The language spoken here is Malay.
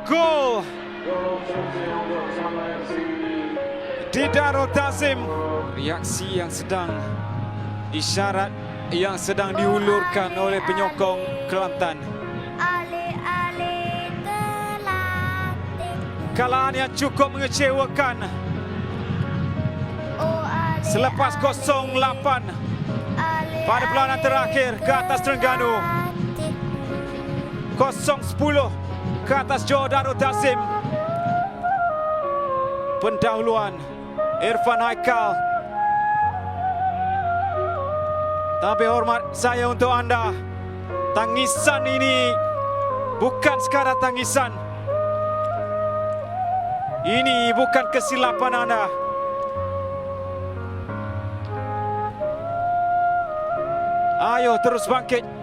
gol di Darul Ta'zim. Reaksi yang sedang, isyarat yang sedang diulurkan oleh penyokong Kelantan. Kalahan yang cukup mengecewakan selepas 0-8 pada perlawanan terakhir ke atas Terengganu. 0-10 ke atas Johor Darul Ta'zim. Pendahuluan Irfan Haikal. Tapi hormat saya untuk anda, tangisan ini bukan sekadar tangisan. Ini bukan kesilapan anda. Ayo terus bangkit.